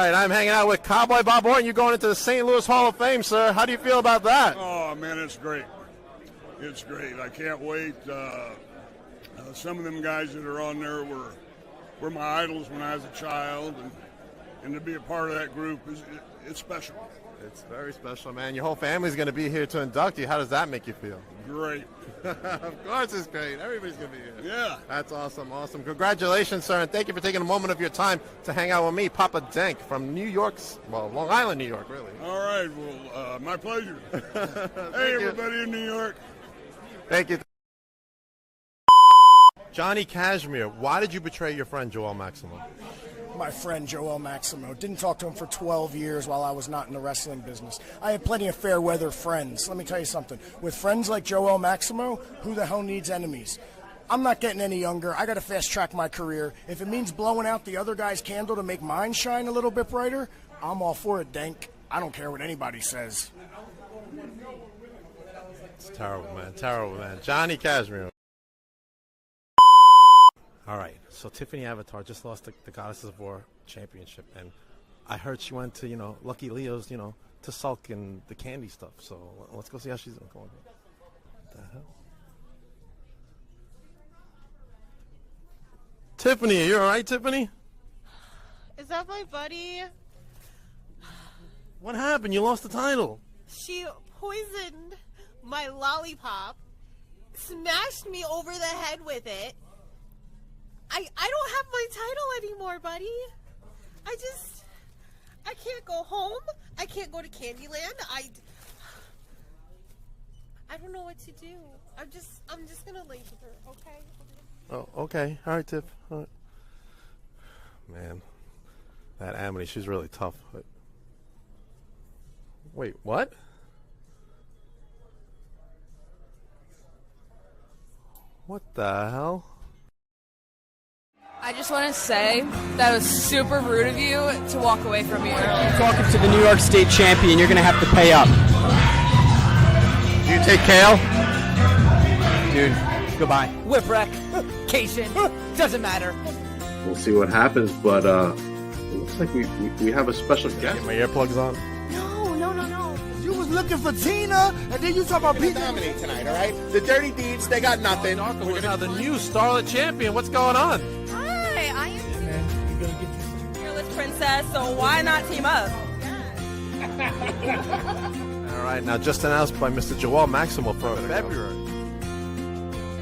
right, I'm hanging out with Cowboy Bob Orton. You're going into the St. Louis Hall of Fame, sir. How do you feel about that? Oh, man, it's great. It's great. I can't wait. Some of them guys that are on there were my idols when I was a child, and to be a part of that group it's special. It's very special, man. Your whole family's going to be here to induct you. How does that make you feel? Great. Of course it's great. Everybody's going to be here. Yeah. That's awesome, awesome. Congratulations, sir, and thank you for taking a moment of your time to hang out with me, Papa Dank, from New York's, well, Long Island, New York, really. All right. Well, my pleasure. Hey, everybody in New York. Thank you. Johnny Cashmere, why did you betray your friend Joel Maximo? My friend Joel Maximo. Didn't talk to him for 12 years while I was not in the wrestling business. I had plenty of fair weather friends. Let me tell you something. With friends like Joel Maximo, who the hell needs enemies? I'm not getting any younger. I got to fast track my career. If it means blowing out the other guy's candle to make mine shine a little bit brighter, I'm all for it, Dank. I don't care what anybody says. It's terrible, man. Terrible, man. Johnny Cashmere. All right, so Tiffany Avatar just lost the Goddesses of War championship, and I heard she went to, Lucky Leo's, to sulk in the candy stuff. So let's go see how she's going. What the hell? Tiffany, are you all right, Tiffany? Is that my buddy? What happened? You lost the title. She poisoned my lollipop, smashed me over the head with it. I don't have my title anymore, buddy. I can't go home. I can't go to Candyland. I don't know what to do. I'm just gonna lay here, okay? Oh, okay. All right, Tiff. All right. Man, that Amity, she's really tough. But... Wait, what? What the hell? I just want to say that was super rude of you to walk away from me early. You're talking to the New York State champion. You're going to have to pay up. Do you take Kale? Dude, goodbye. Whipwreck, Cation, doesn't matter. We'll see what happens, but it looks like we have a special guest. Get my earplugs on. No. You was looking for Tina, and then you talk about people. Dominate tonight, all right? The Dirty Deeds, they got nothing. We're now the new Starlet champion. What's going on? Hi, I am fearless princess, so why not team up? All right, now just announced by Mr. Joel Maximo for February.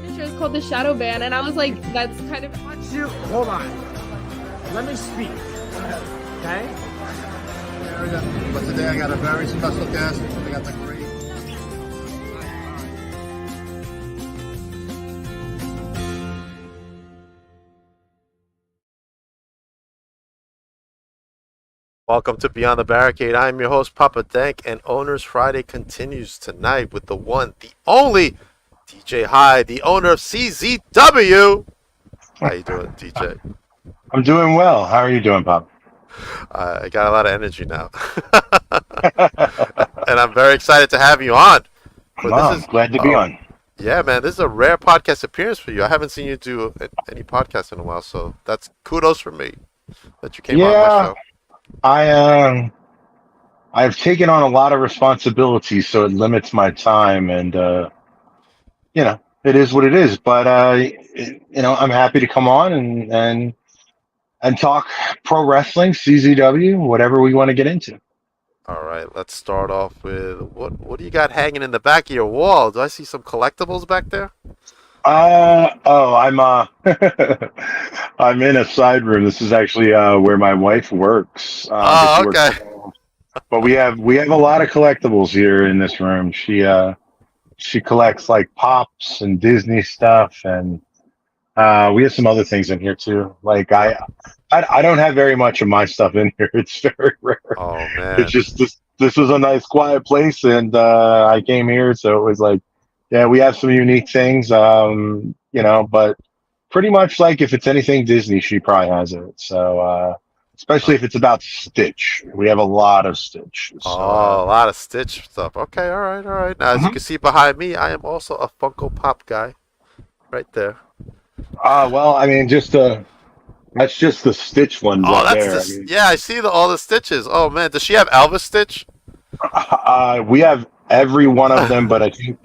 Finisher is called the Shadow Band, and I was like, that's kind of. Hold on. Let me speak. Okay? But today I got a very special guest. I got the great... Welcome to Beyond the Barricade. I'm your host, Papa Dank, and Owners Friday continues tonight with the one, the only DJ Hyde, the owner of CZW. How you doing, DJ? I'm doing well. How are you doing, Pop? I got a lot of energy now. And I'm very excited to have you on. Glad to be on. Yeah, man, this is a rare podcast appearance for you. I haven't seen you do any podcast in a while, so that's kudos for me that you came on my show. I've taken on a lot of responsibilities, so it limits my time, and it is what it is. But I'm happy to come on and talk pro wrestling, CZW, whatever we want to get into. All right, let's start off with what do you got hanging in the back of your wall? Do I see some collectibles back there? I'm I'm in a side room. This is actually where my wife works. Okay. But we have a lot of collectibles here in this room. She collects like Pops and Disney stuff, and we have some other things in here too. Like I don't have very much of my stuff in here. It's very rare. Oh man! It's just this was a nice quiet place, and I came here, so it was like, yeah, we have some unique things, but pretty much like if it's anything Disney, she probably has it. So especially if it's about Stitch, we have a lot of Stitch. So, a lot of Stitch stuff. Okay, all right. Now, as you can see behind me, I am also a Funko Pop guy, right there. Well, I mean, just to That's just the Stitch ones Oh, up that's there. I this. mean, Yeah, I see all the stitches. Oh man, does she have Elvis Stitch? we have every one of them, but I think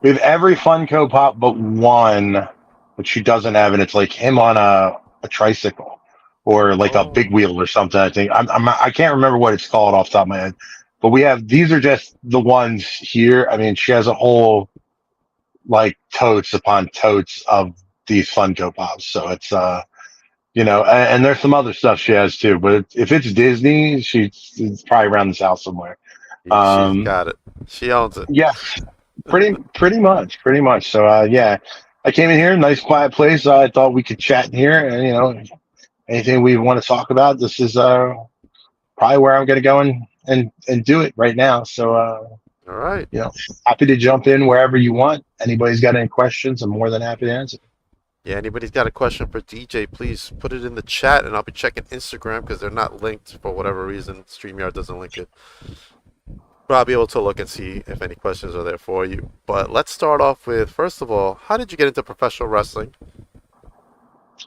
we have every Funko Pop but one that she doesn't have, and it's like him on a tricycle or like a big Oh, wheel or something. I think I can't remember what it's called off the top of my head, but we have these are just the ones here. I mean, she has a whole like totes upon totes of these Funko Pops, so it's and there's some other stuff she has too. But if it's Disney, it's probably around this house somewhere. she's Um, got it. She owns it. yeah, pretty much. So yeah, I came in here, nice quiet place. I thought we could chat in here, and anything we want to talk about. This is probably where I'm going to go and do it right now. So All right. happy to jump in wherever you want. Anybody's got any questions? I'm more than happy to answer. Yeah, anybody's got a question for DJ, please put it in the chat, and I'll be checking Instagram because they're not linked for whatever reason. StreamYard doesn't link it. But I'll be able to look and see if any questions are there for you. But let's start off with, first of all, how did you get into professional wrestling?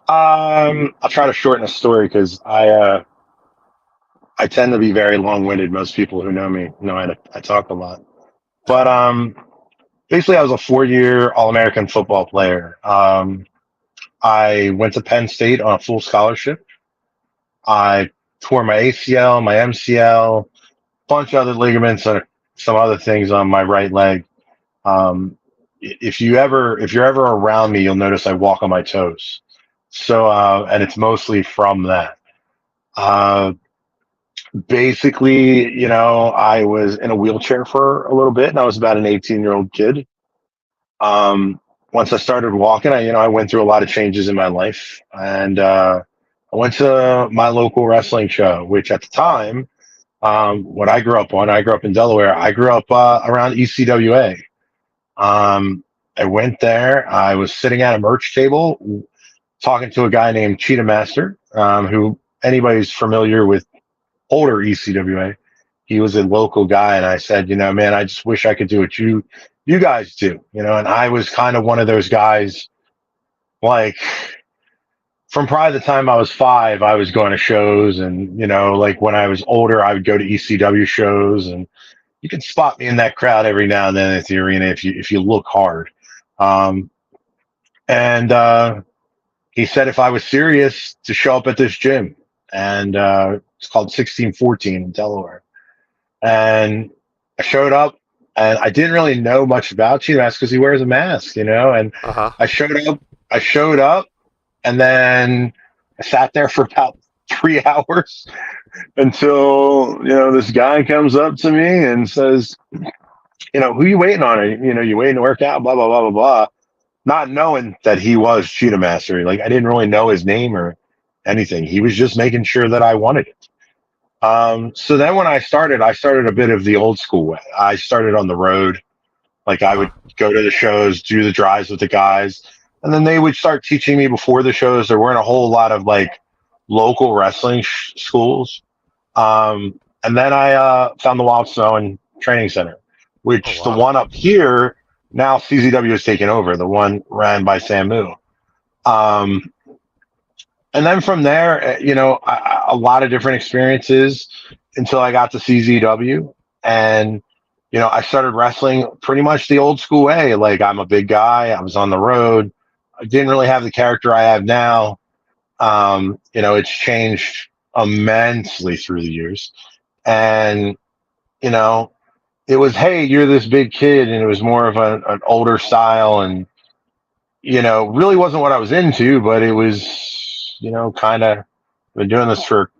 I'll try to shorten the story because I tend to be very long-winded. Most people who know me know I talk a lot. But basically, I was a 4-year All-American football player. I went to Penn State on a full scholarship. I tore my ACL, my MCL, bunch of other ligaments, and some other things on my right leg. If you're ever around me, you'll notice I walk on my toes. So, and it's mostly from that. Basically, I was in a wheelchair for a little bit, and I was about an 18-year-old kid. Once I started walking, I went through a lot of changes in my life, and I went to my local wrestling show, which at the time, what I grew up on, I grew up in Delaware. I grew up around ECWA. I went there. I was sitting at a merch table talking to a guy named Cheetah Master, who anybody's familiar with older ECWA. He was a local guy, and I said, man, I just wish I could do what you guys do, and I was kind of one of those guys, like from probably the time I was 5, I was going to shows, and like when I was older, I would go to ECW shows, and you can spot me in that crowd every now and then at the arena if you look hard. And he said if I was serious to show up at this gym, and it's called 1614 in Delaware. And I showed up, and I didn't really know much about Cheetah Mask because he wears a mask, and I showed up, and then I sat there for about 3 hours until, this guy comes up to me and says, who you waiting on? You waiting to work out, blah, blah, blah, blah, blah. Not knowing that he was Cheetah Master. Like, I didn't really know his name or anything. He was just making sure that I wanted it. So then when I started a bit of the old school way. I started on the road. Like, I would go to the shows, do the drives with the guys, and then they would start teaching me before the shows. There weren't a whole lot of like local wrestling schools. And then I found the Wild Snow Training Center, which the one up here, now CZW has taken over, the one ran by Samu. And then from there, a lot of different experiences until I got to CZW. And, I started wrestling pretty much the old school way. Like, I'm a big guy. I was on the road. I didn't really have the character I have now. It's changed immensely through the years. And, it was, hey, you're this big kid. And it was more of an older style. And, really wasn't what I was into, but it was, kind of been doing this for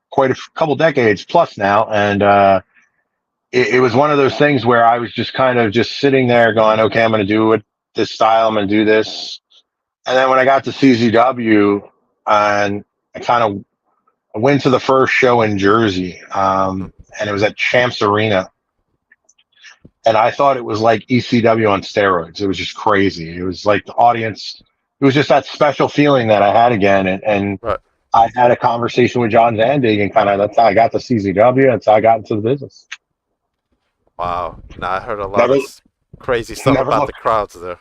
quite a couple decades plus now. And it was one of those things where I was just kind of just sitting there going, okay, I'm going to do it this style. I'm going to do this. And then when I got to CZW, and I went to the first show in Jersey, and it was at Champs Arena. And I thought it was like ECW on steroids. It was just crazy. It was like the audience. It was just that special feeling that I had again. And Right. I had a conversation with John Zandig, and that's how I got to CZW. That's how I got into the business. Wow. Now I heard a lot of crazy stuff about the crowds there.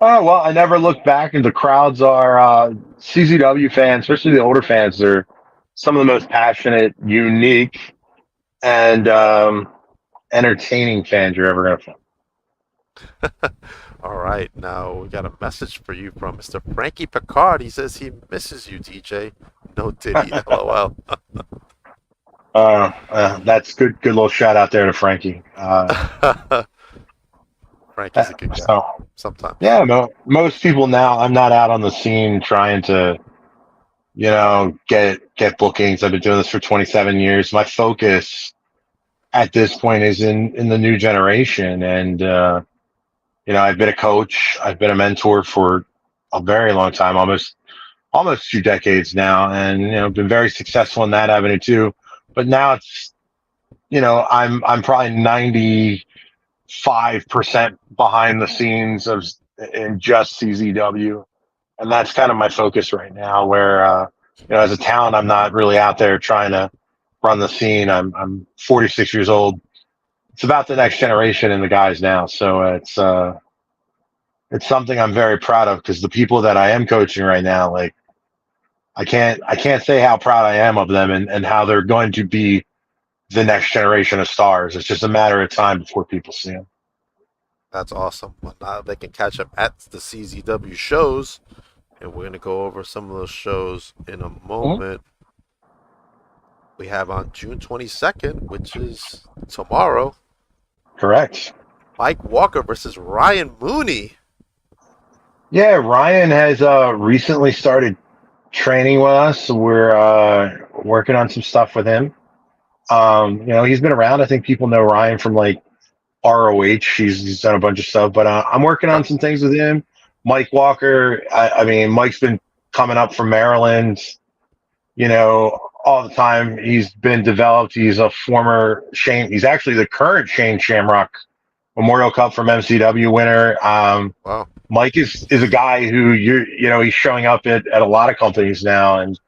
Oh well, I never look back, and the crowds are CZW fans, especially the older fans. They're some of the most passionate, unique, and entertaining fans you're ever going to find. All right, now we got a message for you from Mr. Frankie Picard. He says he misses you, DJ. No Diddy, LOL. That's good. Good little shout out there to Frankie. Frankie's a good guy. So, sometimes. Yeah, most people now. I'm not out on the scene trying to, get bookings. I've been doing this for 27 years. My focus at this point is in the new generation, and I've been a coach. I've been a mentor for a very long time, almost 2 decades now, and been very successful in that avenue too. But now it's, I'm probably 95% behind the scenes in just CZW, and that's kind of my focus right now. Where as a talent, I'm not really out there trying to run the scene. I'm 46 years old. It's about the next generation and the guys now. So it's something I'm very proud of, because the people that I am coaching right now, like, I can't say how proud I am of them and how they're going to be the next generation of stars. It's just a matter of time before people see them. That's awesome. Well, now they can catch up at the CZW shows, and we're going to go over some of those shows in a moment. We have on June 22nd, which is tomorrow. Correct. Mike Walker versus Ryan Mooney. Yeah, Ryan has recently started training with us. We're working on some stuff with him. He's been around. I think people know Ryan from like ROH. He's done a bunch of stuff, but I'm working on some things with him. Mike Walker. I mean, Mike's been coming up from Maryland, all the time. He's been developed. He's a former Shane. He's actually the current Shane Shamrock Memorial Cup from MCW winner. Wow. Mike is a guy who he's showing up at a lot of companies now, and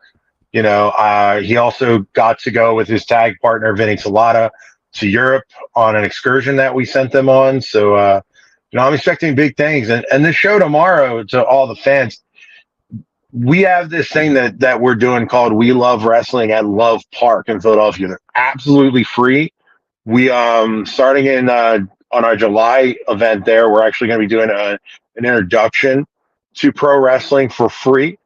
he also got to go with his tag partner Vinny Talata to Europe on an excursion that we sent them on. So I'm expecting big things, and this show tomorrow, to all the fans, we have this thing that we're doing called We Love Wrestling at Love Park in Philadelphia. They're absolutely free. We starting in on our July event there, we're actually going to be doing an introduction to pro wrestling for free.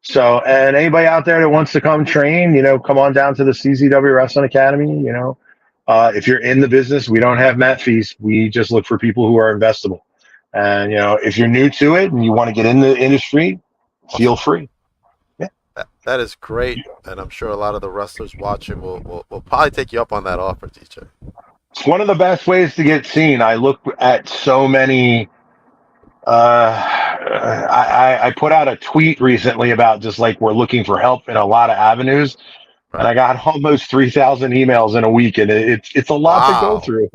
So, and anybody out there that wants to come train, come on down to the CZW Wrestling Academy. If you're in the business, we don't have mat fees. We just look for people who are investable. And, if you're new to it and you want to get in the industry, feel free. Yeah. That is great. And I'm sure a lot of the wrestlers watching will probably take you up on that offer, DJ. It's one of the best ways to get seen. I look at so many. I put out a tweet recently about just like we're looking for help in a lot of avenues, and I got almost 3,000 emails in a week, and it's a lot to go through.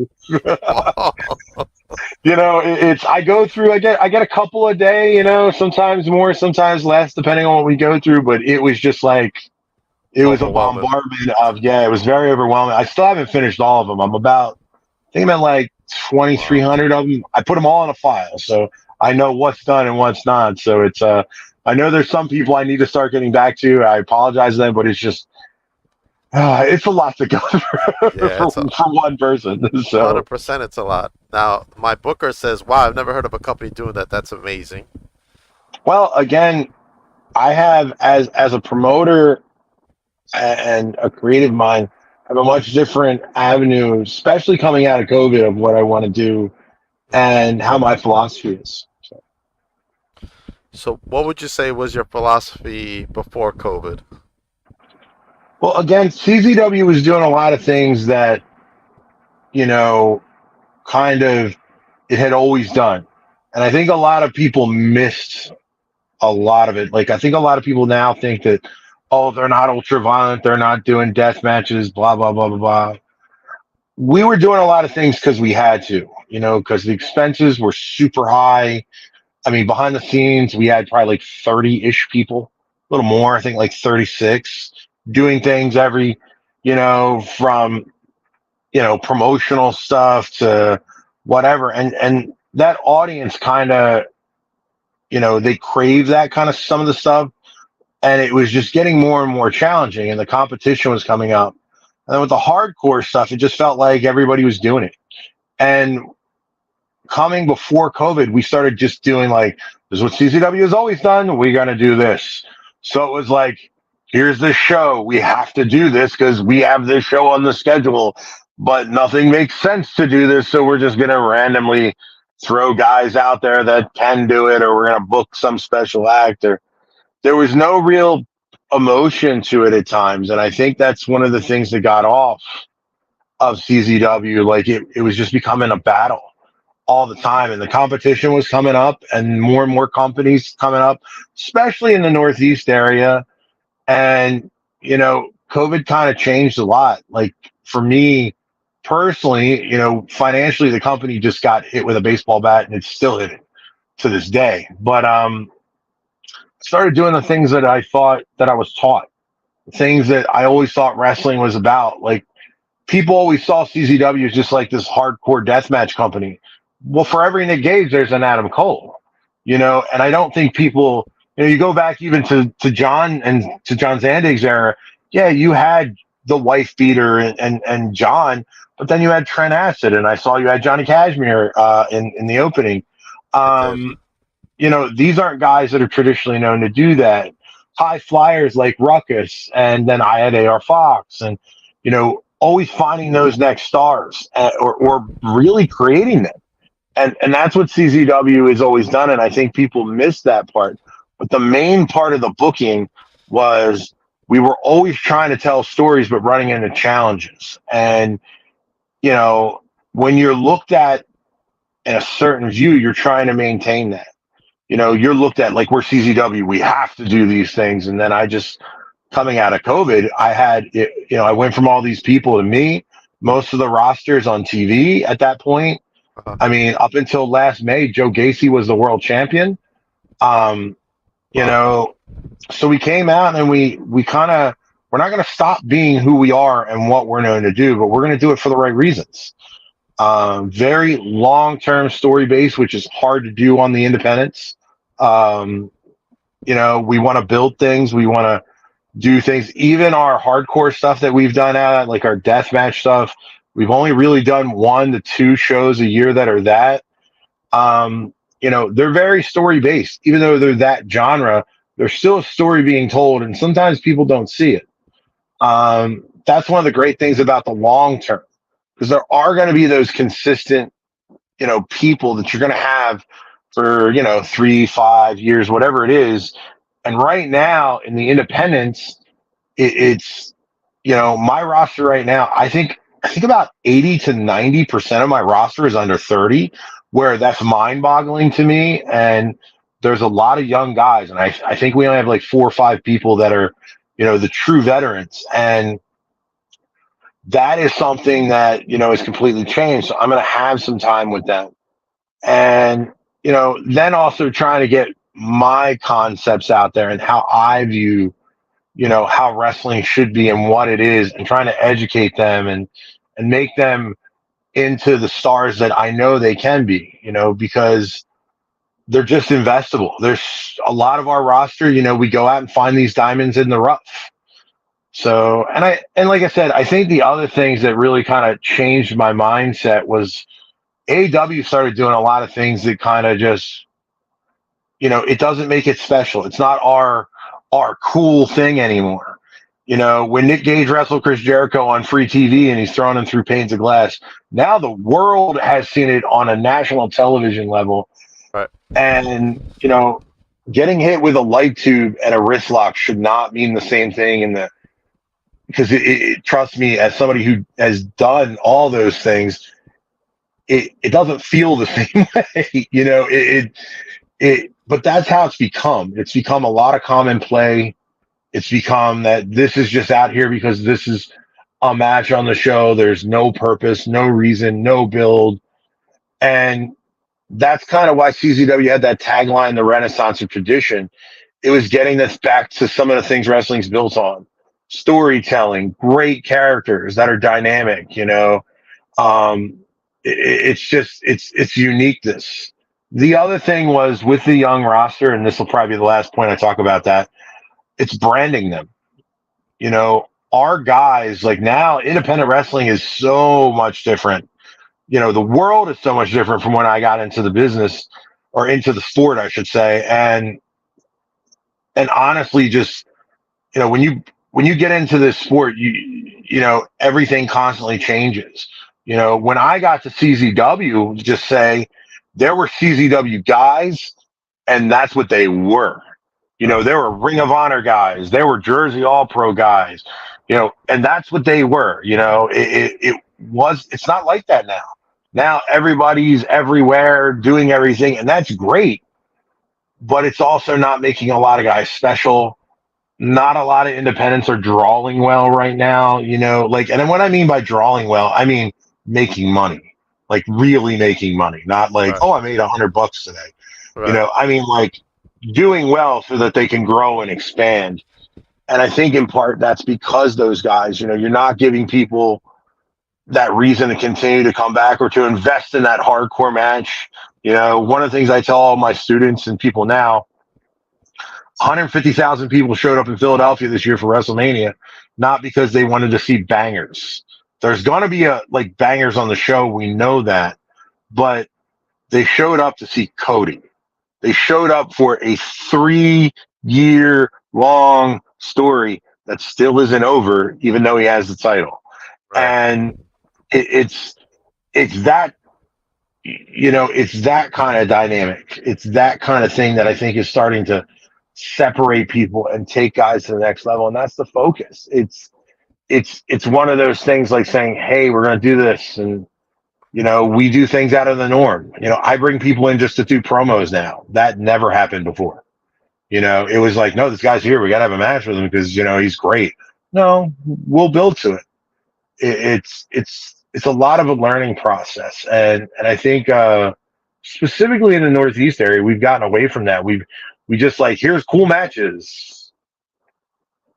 I go through. I get a couple a day. Sometimes more, sometimes less, depending on what we go through. But it was just like. It was a bombardment of, it was very overwhelming. I still haven't finished all of them. I think I'm at like 2,300 of them. I put them all in a file, so I know what's done and what's not. So it's, I know there's some people I need to start getting back to. I apologize to them, but it's just, it's a lot to go through for one person. So 100%, it's a lot. Now, my booker says, wow, I've never heard of a company doing that. That's amazing. Well, again, I have, as a promoter and a creative mind, I have a much different avenue, especially coming out of COVID, of what I want to do and how my philosophy is. So what would you say was your philosophy before COVID? Well, again, CZW was doing a lot of things that, kind of it had always done. And I think a lot of people missed a lot of it. Like, I think a lot of people now think that, oh, they're not ultra violent, they're not doing death matches, blah, blah, blah, blah, blah. We were doing a lot of things because we had to, because the expenses were super high. I mean, behind the scenes, we had probably like 30-ish people, a little more, I think like 36, doing things every, from, promotional stuff to whatever. And that audience kind of they crave that kind of some of the stuff, and it was just getting more and more challenging, and the competition was coming up. And then with the hardcore stuff, it just felt like everybody was doing it. And coming before COVID, we started just doing like, this is what CCW has always done. We're going to do this. So it was like, here's this show. We have to do this because we have this show on the schedule, but nothing makes sense to do this. So we're just going to randomly throw guys out there that can do it, or we're going to book some special actor. There was no real emotion to it at times. And I think that's one of the things that got off of CZW. Like it was just becoming a battle all the time, and the competition was coming up, and more companies coming up, especially in the Northeast area. And COVID kind of changed a lot. Like for me personally, financially, the company just got hit with a baseball bat, and it's still hitting to this day. But started doing the things that I thought that I was taught, things that I always thought wrestling was about. Like people always saw CZW as just like this hardcore deathmatch company. Well, for every Nick Gage, there's an Adam Cole, and I don't think people, you go back even to John and to John Zandig's era. Yeah, you had the wife beater and John, but then you had Trent Acid, and I saw you had Johnny Cashmere in the opening. These aren't guys that are traditionally known to do that. High flyers like Ruckus, and then I had AR Fox, and always finding those next stars, or really creating them. And that's what CZW has always done, and I think people miss that part. But the main part of the booking was we were always trying to tell stories, but running into challenges. And, when you're looked at in a certain view, you're trying to maintain that. You're looked at like, we're CZW, we have to do these things. And then coming out of COVID, I went from all these people to me, most of the rosters on TV at that point. I mean, up until last May, Joe Gacy was the world champion. So we came out and we're not going to stop being who we are and what we're known to do, but we're going to do it for the right reasons. Very long-term story base, which is hard to do on the independents. We want to build things. We want to do things. Even our hardcore stuff that we've done out, like our deathmatch stuff, we've only really done 1 to 2 shows a year that are that. They're very story based. Even though they're that genre, there's still a story being told, and sometimes people don't see it. That's one of the great things about the long term, because there are going to be those consistent, people that you're going to have for 3-5 years, whatever it is. And right now in the independents, it's my roster right now. I think about 80 to 90% of my roster is under 30, where that's mind-boggling to me. And there's a lot of young guys, and I think we only have like 4 or 5 people that are, the true veterans. And that is something that, is completely changed. So I'm going to have some time with them. And, then also trying to get my concepts out there and how I view, how wrestling should be and what it is, and trying to educate them and make them into the stars that I know they can be, because they're just investable. There's a lot of our roster, we go out and find these diamonds in the rough. So, and like I said, I think the other things that really kind of changed my mindset was AEW started doing a lot of things that kind of just, it doesn't make it special. It's not our cool thing anymore. When Nick Gage wrestled Chris Jericho on free TV and he's throwing him through panes of glass, now the world has seen it on a national television level. Right. And, getting hit with a light tube and a wrist lock should not mean the same thing because it trust me, as somebody who has done all those things, it doesn't feel the same way. But that's how it's become. It's become a lot of common play. It's become that this is just out here because this is a match on the show. There's no purpose, no reason, no build. And that's kind of why CZW had that tagline, the Renaissance of Tradition. It was getting us back to some of the things wrestling's built on. Storytelling, great characters that are dynamic, it's uniqueness. The other thing was with the young roster, and this will probably be the last point I talk about that, it's branding them. You know, our guys, like now, independent wrestling is so much different. You know, the world is so much different from when I got into the business or into the sport, I should say. And honestly, just, you know, when you get into this sport, you know, everything constantly changes. You know, when I got to CZW, just say there were CZW guys, and that's what they were. You know, there were Ring of Honor guys, there were Jersey All Pro guys, you know, and that's what they were. You know, it's not like that now. Now everybody's everywhere doing everything, and that's great, but it's also not making a lot of guys special. Not a lot of independents are drawing well right now, you know, like, and what I mean by drawing well, I mean making money, like really making money, not like, oh, I made $100 today. You know, I mean, like doing well so that they can grow and expand. And I think in part that's because those guys, you know, you're not giving people that reason to continue to come back or to invest in that hardcore match. You know, one of the things I tell all my students and people now, 150,000 people showed up in Philadelphia this year for WrestleMania, not because they wanted to see bangers. There's going to be like bangers on the show. We know that, but they showed up to see Cody. They showed up for a 3-year-long story that still isn't over, even though he has the title. And it's that, you know, it's that kind of dynamic. It's that kind of thing that I think is starting to separate people and take guys to the next level. And that's the focus. It's one of those things like saying, hey, we're going to do this. And, you know, we do things out of the norm. You know, I bring people in just to do promos now. That never happened before. You know, it was like, no, this guy's here. We got to have a match with him because, you know, he's great. No, we'll build to it. It's a lot of a learning process. And I think, specifically in the Northeast area, we've gotten away from that. We just like, here's cool matches.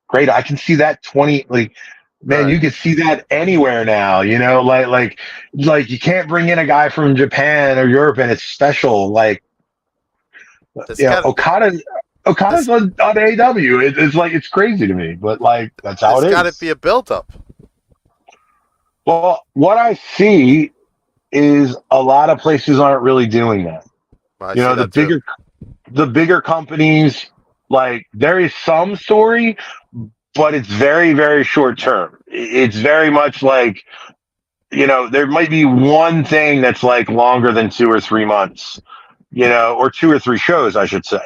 Great. I can see that 20, like, man, you can see that anywhere now, you know, like you can't bring in a guy from Japan or Europe and it's special. Like, yeah, Okada's on AEW. It's like, it's crazy to me, but like, that's how it is. It's got to be a build-up. Well, what I see is a lot of places aren't really doing that. You know, the bigger companies, like there is some story, but it's very, very short term. It's very much like, you know, there might be one thing that's like longer than 2 or 3 months, you know, or 2 or 3 shows, I should say.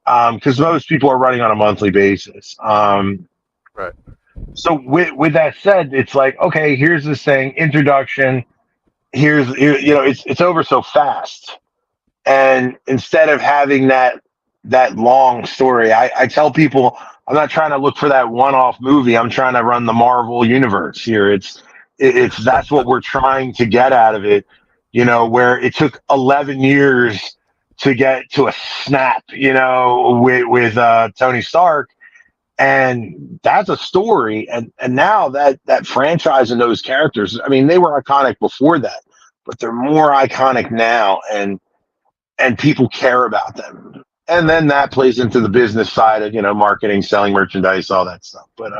Because most people are running on a monthly basis. Right. So with that said, it's like, okay, here's this thing, introduction. Here, you know, it's over so fast. And instead of having that long story, I tell people I'm not trying to look for that one-off movie. I'm trying to run the Marvel universe here. It's that's what we're trying to get out of it. You know, where it took 11 years to get to a snap. You know, with Tony Stark. And that's a story. And now that franchise and those characters, I mean, they were iconic before that, but they're more iconic now, and people care about them. And then that plays into the business side of, you know, marketing, selling merchandise, all that stuff. But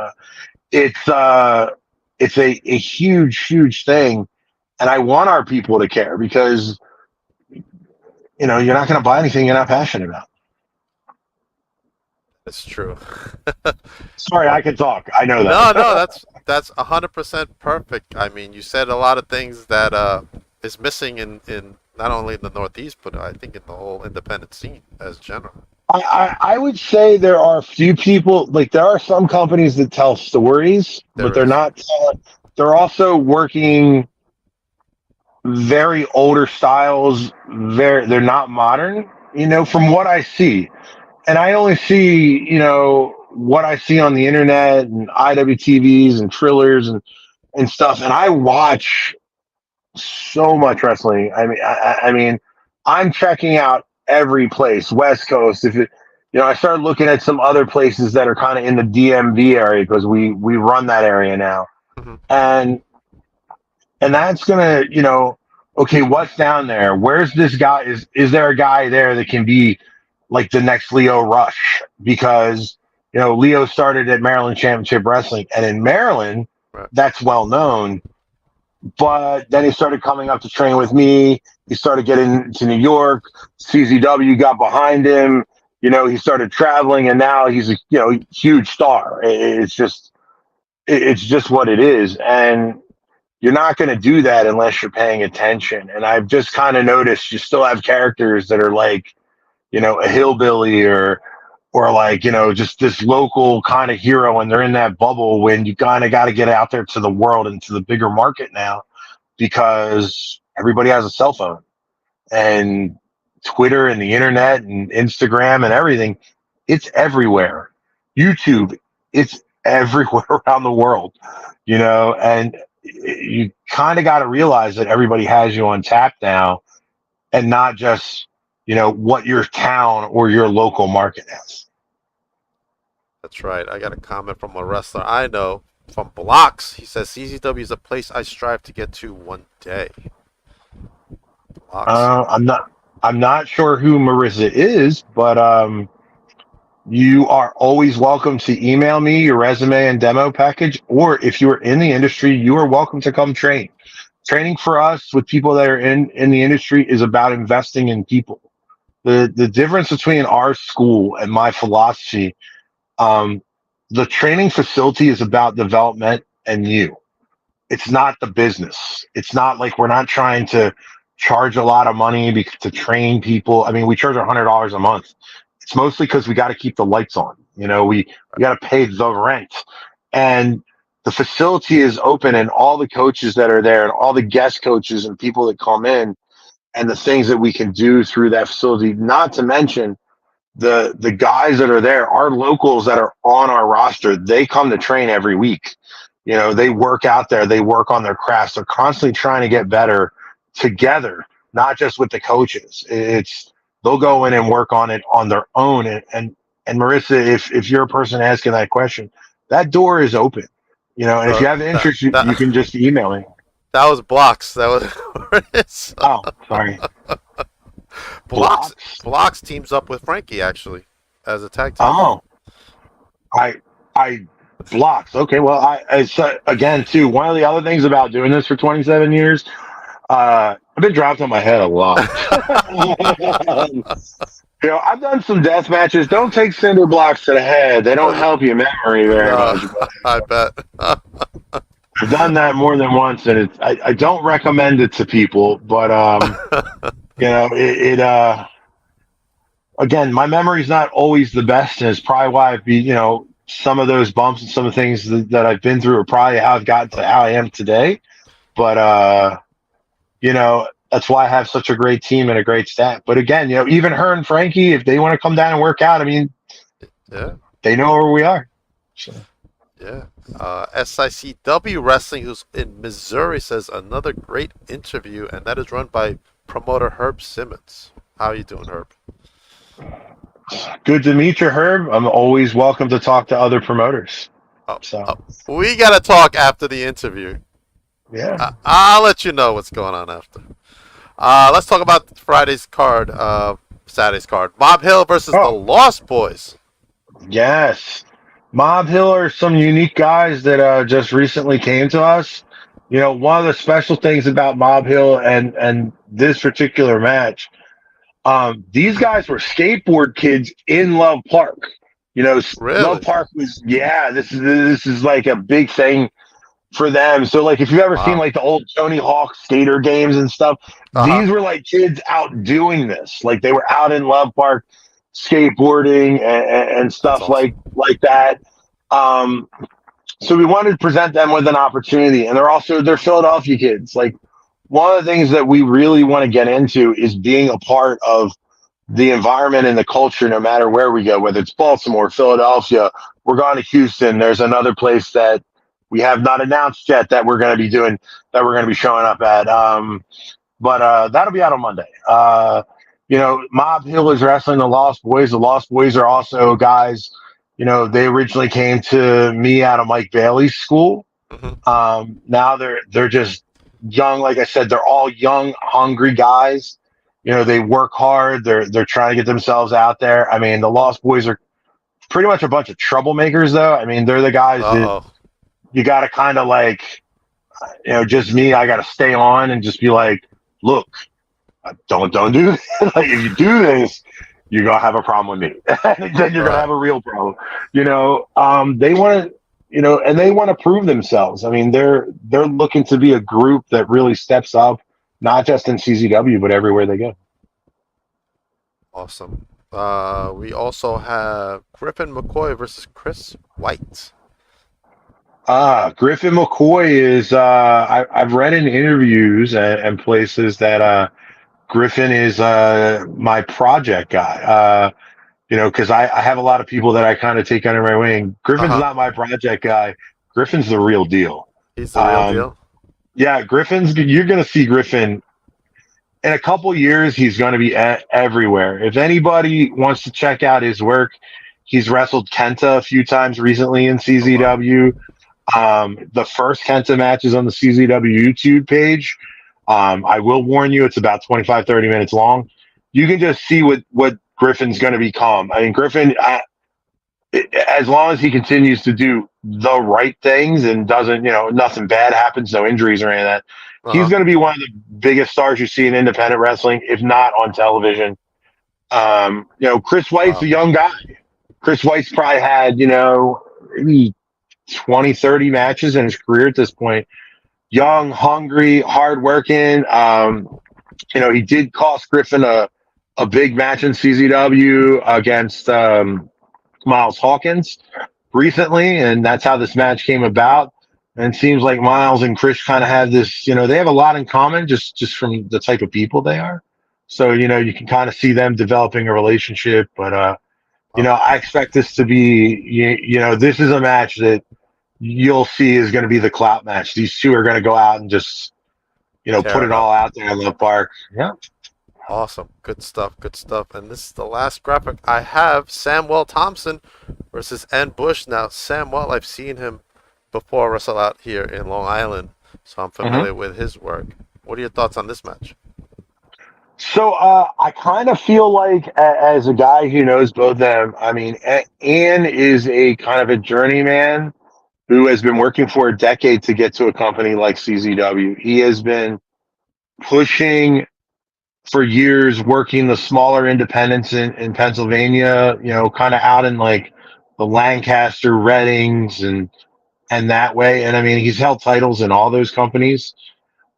it's a huge, huge thing. And I want our people to care because, you know, you're not going to buy anything you're not passionate about. That's true. Sorry, I can talk. I know that. No, that's 100% perfect. I mean, you said a lot of things that is missing in not only in the Northeast, but I think in the whole independent scene as general. I would say there are a few people, like there are some companies that tell stories, but they're not telling. They're also working very older styles. They're not modern, you know, from what I see. And I only see, you know, what I see on the internet and IWTVs and Trillers and stuff. And I watch so much wrestling. I mean, I'm checking out every place, West Coast. If it, you know, I started looking at some other places that are kind of in the DMV area because we run that area now. Mm-hmm. And that's gonna, you know, okay, what's down there? Where's this guy? Is there a guy there that can be like the next Leo Rush? Because Leo started at Maryland Championship Wrestling, and in Maryland, Right. that's well known. But then he started coming up to train with me. He started getting to New York. CZW got behind him. He started traveling, and now he's a huge star. It's just what it is, and you're not going to do that unless you're paying attention. And I've just kind of noticed you still have characters that are like, a hillbilly or like, just this local kind of hero, and they're in that bubble when you kind of got to get out there to the world and to the bigger market now, because everybody has a cell phone and Twitter and the internet and Instagram and everything. It's everywhere. YouTube, it's everywhere around the world, and you kind of got to realize that everybody has you on tap now, and not just, what your town or your local market has. That's right. I got a comment from a wrestler I know from Blocks. He says CZW is a place I strive to get to one day. Blocks. I'm not sure who Marissa is, but you are always welcome to email me your resume and demo package, or if you're in the industry, you are welcome to come train. Training for us with people that are in the industry is about investing in people. The difference between our school and my philosophy, the training facility is about development and you. It's not the business. It's not like we're not trying to charge a lot of money to train people. I mean, we charge $100 a month. It's mostly because we got to keep the lights on. We got to pay the rent, and the facility is open, and all the coaches that are there and all the guest coaches and people that come in, and the things that we can do through that facility, not to mention the guys that are there, our locals that are on our roster, they come to train every week. They work out there, they work on their crafts. They're constantly trying to get better together, not just with the coaches. They'll go in and work on it on their own. And Marissa, if you're a person asking that question, that door is open. And if you have interest, you can just email me. That was Blocks. That was. Oh, sorry. Blocks teams up with Frankie actually as a tag team. Oh, I Blocks. Okay, well, I again too. One of the other things about doing this for 27 years, I've been dropped on my head a lot. I've done some death matches. Don't take cinder blocks to the head. They don't help your memory very much. I bet. I've done that more than once, and I don't recommend it to people. But again, my memory's not always the best, and it's probably why some of those bumps and some of the things that I've been through are probably how I've gotten to how I am today. But that's why I have such a great team and a great staff. But again, even her and Frankie, if they want to come down and work out, I mean, they know where we are. So. Yeah. SICW Wrestling, who's in Missouri, says another great interview, and that is run by promoter Herb Simmons. How are you doing, Herb? Good to meet you, Herb. I'm always welcome to talk to other promoters. We got to talk after the interview. Yeah. I'll let you know what's going on after. Let's talk about Friday's card, Saturday's card. Mob Hill versus the Lost Boys. Yes. Mob Hill are some unique guys that just recently came to us. One of the special things about Mob Hill and this particular match, these guys were skateboard kids in Love Park. Really? Love Park was, this is like a big thing for them. So like if you've ever seen like the old Tony Hawk skater games and stuff, these were like kids out doing this. Like they were out in Love Park skateboarding and stuff awesome. like that. So we wanted to present them with an opportunity, and they're Philadelphia kids. Like one of the things that we really want to get into is being a part of the environment and the culture, no matter where we go, whether it's Baltimore, Philadelphia, we're going to Houston. There's another place that we have not announced yet that we're going to be doing, that we're going to be showing up at. But that'll be out on Monday. Mob Hill is wrestling the Lost Boys. The Lost Boys are also guys, they originally came to me out of Mike Bailey's school. Mm-hmm. Now they're just young, like I said, they're all young, hungry guys. You know, they work hard. They're trying to get themselves out there. I mean, the Lost Boys are pretty much a bunch of troublemakers, though. I mean, they're the guys that Uh-oh. you got to kind of like, just me. I got to stay on and just be like, look, don't do this. Like, if you do this, you're gonna have a problem with me. Then you're gonna have a real problem. They want to, and they want to prove themselves. I mean, they're looking to be a group that really steps up, not just in CZW, but everywhere they go. Awesome. We also have Griffin McCoy versus Chris White. Griffin McCoy is. I've read in interviews and places that Griffin is my project guy. Because I have a lot of people that I kind of take under my wing. Griffin's not my project guy. Griffin's the real deal. He's the real deal? Yeah, you're going to see Griffin. In a couple years, he's going to be everywhere. If anybody wants to check out his work, he's wrestled Kenta a few times recently in CZW. The first Kenta match is on the CZW YouTube page. I will warn you, it's about 25, 30 minutes long. You can just see what Griffin's going to become. I mean, Griffin, as long as he continues to do the right things and doesn't, nothing bad happens, no injuries or any of that, he's going to be one of the biggest stars you see in independent wrestling, if not on television. Chris White's a young guy. Chris White's probably had, maybe 20, 30 matches in his career at this point. Young, hungry, hardworking. He did cost Griffin a big match in CZW against Miles Hawkins recently, and that's how this match came about. And it seems like Miles and Chris kind of have this, they have a lot in common just from the type of people they are. So, you can kind of see them developing a relationship. But, I expect this to be, this is a match that you'll see is going to be the clout match. These two are going to go out and just, put it all out there in the park. Yeah. Awesome. Good stuff. Good stuff. And this is the last graphic I have. Samwell Thompson versus N. Bush. Now, Samwell, I've seen him before wrestle out here in Long Island, so I'm familiar with his work. What are your thoughts on this match? So I kind of feel like, as a guy who knows both of them, I mean, Ann is a kind of a journeyman who has been working for a decade to get to a company like CZW. He has been pushing for years, working the smaller independents in Pennsylvania, kind of out in like the Lancaster, Reddings, and that way. And I mean, he's held titles in all those companies.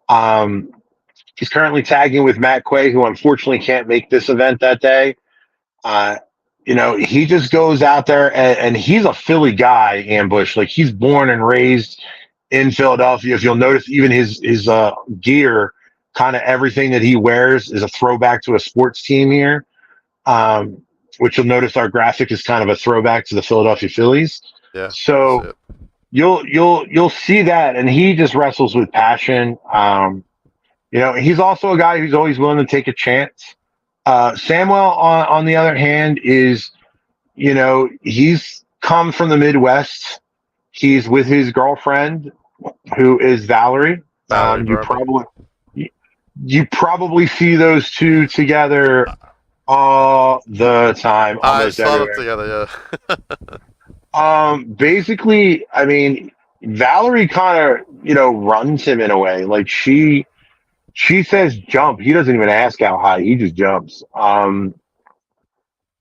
He's currently tagging with Matt Quay, who unfortunately can't make this event that day. He just goes out there and he's a Philly guy, Ambush. Like, he's born and raised in Philadelphia. If you'll notice, even his gear, kind of everything that he wears is a throwback to a sports team here. Which you'll notice our graphic is kind of a throwback to the Philadelphia Phillies. Yeah. So you'll see that, and he just wrestles with passion. He's also a guy who's always willing to take a chance. Samwell, on the other hand, is, he's come from the Midwest. He's with his girlfriend, who is Valerie. You probably see those two together all the time. I saw them together, yeah. Basically, I mean, Valerie kind of, runs him in a way. Like, she says jump. He doesn't even ask how high. He just jumps. And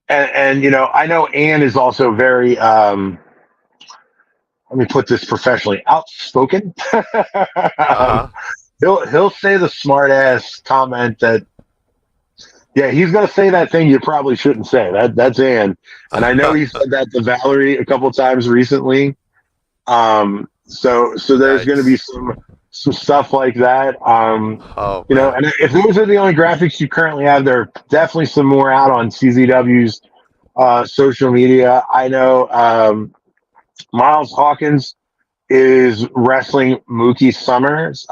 I know Ann is also very, let me put this professionally, outspoken. He'll say the smart ass comment that, yeah, he's going to say that thing you probably shouldn't say. That's Ann. And I know he said that to Valerie a couple times recently. So there's going to be some stuff like that. And if those are the only graphics you currently have, there are definitely some more out on CZW's social media. I know Miles Hawkins is wrestling Mookie Summers.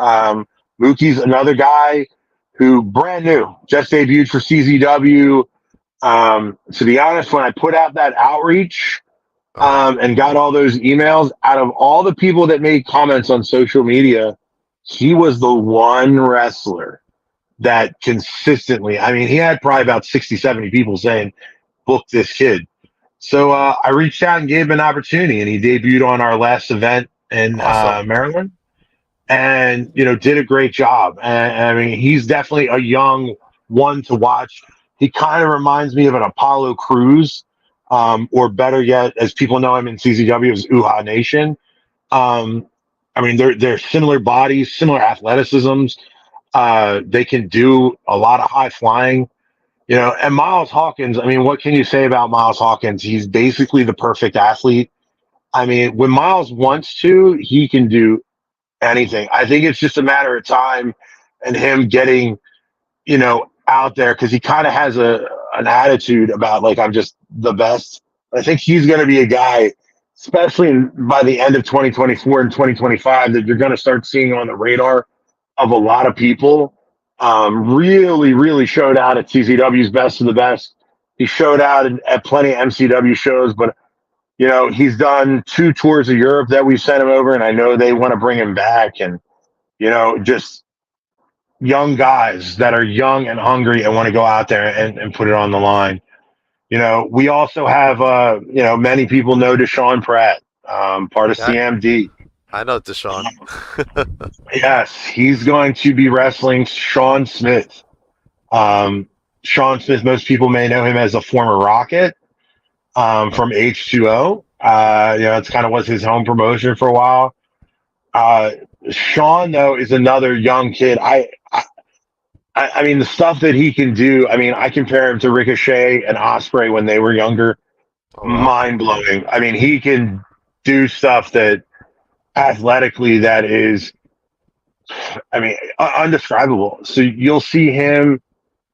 Mookie's another guy who brand new, just debuted for CZW. To be honest, when I put out that outreach and got all those emails, out of all the people that made comments on social media, he was the one wrestler that consistently, I mean, he had probably about 60, 70 people saying, book this kid. So I reached out and gave him an opportunity, and he debuted on our last event in Awesome. Maryland, and did a great job. And I mean, he's definitely a young one to watch. He kind of reminds me of an Apollo Crews, or better yet, as people know him in CZW, as Uha Nation. I mean, they're similar bodies, similar athleticisms. They can do a lot of high flying. And Miles Hawkins, I mean, what can you say about Miles Hawkins? He's basically the perfect athlete. I mean, when Miles wants to, he can do anything. I think it's just a matter of time and him getting, out there, because he kind of has an attitude about, like, I'm just the best. I think he's going to be a guy, especially by the end of 2024 and 2025, that you're going to start seeing on the radar of a lot of people. Really, really showed out at CZW's Best of the Best. He showed out at plenty of MCW shows, but he's done 2 tours of Europe that we sent him over, and I know they want to bring him back. And just young guys that are young and hungry and want to go out there and put it on the line. We also have many people know Deshaun Pratt, part of CMD. I know Deshaun. Yes, he's going to be wrestling Sean Smith. Sean Smith, most people may know him as a former Rocket from H2O. It's kind of was his home promotion for a while. Sean, though, is another young kid. I mean, the stuff that he can do, I mean, I compare him to Ricochet and Ospreay when they were younger. Oh, wow. Mind-blowing. I mean, he can do stuff that athletically that is, I mean, undescribable. So you'll see him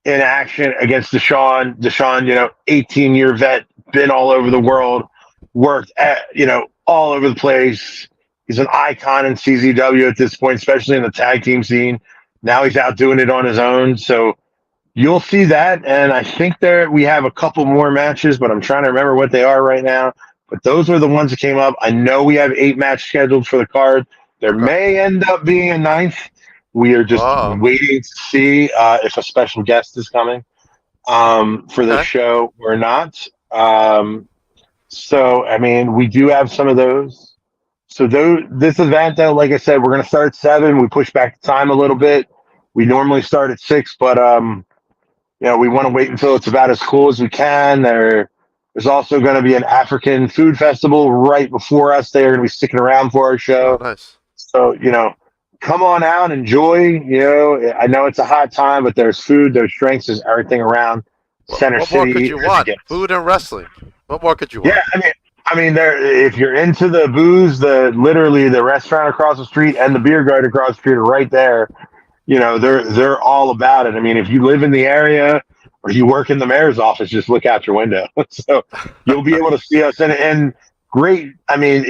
in action against Deshaun. Deshaun, 18-year vet, been all over the world, worked at, all over the place. He's an icon in CZW at this point, especially in the tag team scene. Now he's out doing it on his own. So you'll see that. And I think we have a couple more matches, but I'm trying to remember what they are right now. But those were the ones that came up. I know we have 8 matches scheduled for the card. There may end up being a 9th. We are just waiting to see if a special guest is coming for the show or not. So, I mean, we do have some of those. So this event, though, like I said, we're going to start at 7. We push back the time a little bit. We normally start at 6, but we want to wait until it's about as cool as we can. There's also going to be an African food festival right before us. They're going to be sticking around for our show. Oh, nice. So, come on out, enjoy. I know it's a hot time, but there's food, there's drinks, there's everything around Center City. What more could you want? Food and wrestling. What more could you want? Yeah, I mean, if you're into the booze, literally the restaurant across the street and the beer garden across the street are right there. They're all about it. I mean, if you live in the area or you work in the mayor's office, just look out your window. So you'll be able to see us. And great. I mean,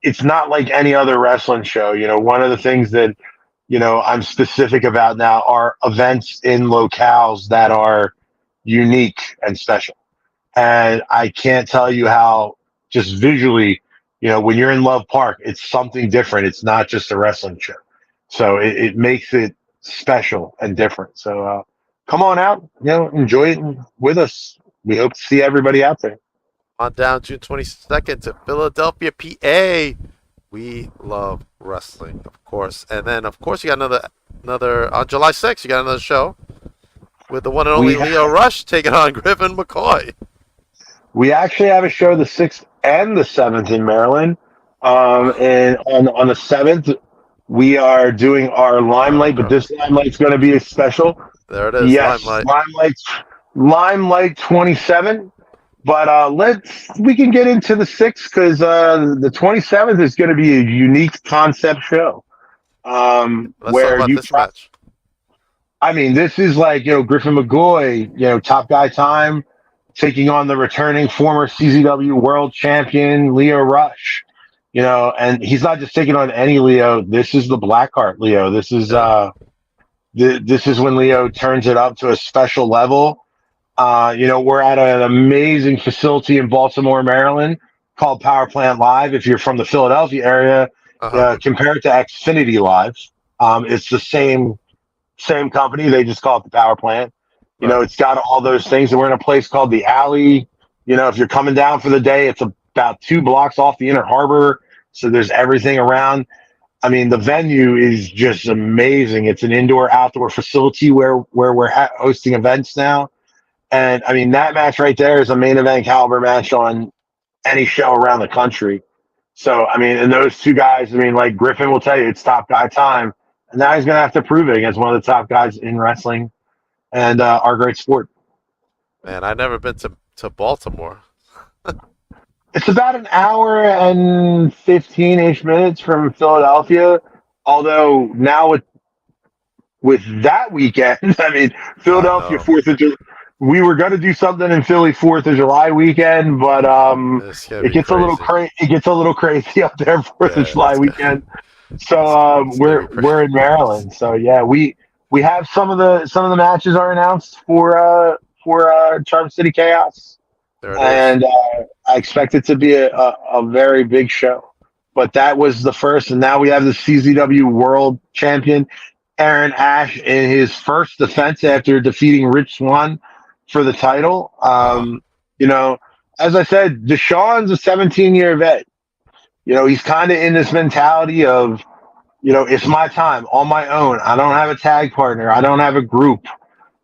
it's not like any other wrestling show. One of the things that, I'm specific about now are events in locales that are unique and special. And I can't tell you how, just visually, when you're in Love Park, it's something different. It's not just a wrestling show. So it makes it special and different. So come on out, enjoy it with us. We hope to see everybody out there. On down June 22nd to Philadelphia, PA. We love wrestling, of course. And then, of course, you got another on July 6th, you got another show with the one and only Leo Rush taking on Griffin McCoy. We actually have a show the 6th and the 7th in Maryland. And on the 7th, we are doing our Limelight, but this Limelight's going to be a special. There it is. Yes, Limelight 27. But we can get into the 6th because the 27th is going to be a unique concept show. Let's talk about this match. I mean, this is like, Griffin McCoy, top guy time, taking on the returning former CZW world champion, Leo Rush. And he's not just taking on any Leo. This is the Blackheart Leo. This is this is when Leo turns it up to a special level. We're at an amazing facility in Baltimore, Maryland, called Power Plant Live. If you're from the Philadelphia area, compare it to Xfinity Live. It's the same company. They just call it the power plant. You know, Right. it's got all those things. And we're in a place called the Alley. You know, if you're coming down for the day, it's about 2 blocks off the Inner Harbor. So there's everything around. I mean, the venue is just amazing. It's an indoor outdoor facility where we're hosting events now. And I mean, that match right there is a main event caliber match on any show around the country. So, I mean, and those two guys, I mean, like Griffin will tell you, it's top guy time. And now he's going to have to prove it against one of the top guys in wrestling and our great sport. Man, I've never been to Baltimore. It's about an hour and 15-ish minutes from Philadelphia. Although now with that weekend, I mean, Philadelphia No. 4th of July. We were going to do something in Philly 4th of July weekend, but It's gonna it be gets a little crazy. It gets a little crazy up there 4th of Yeah, July it's weekend. So it's gonna be we're in Maryland. So yeah, we have some of the matches are announced for Charm City Chaos, there it is. and I expect it to be a very big show. But that was the first, and now we have the CZW World Champion Aaron Ash in his first defense after defeating Rich Swann for the title. You know, as I said, Deshaun's a 17-year vet. You know, he's kind of in this mentality of, you know, it's my time on my own. I don't have a tag partner. I don't have a group.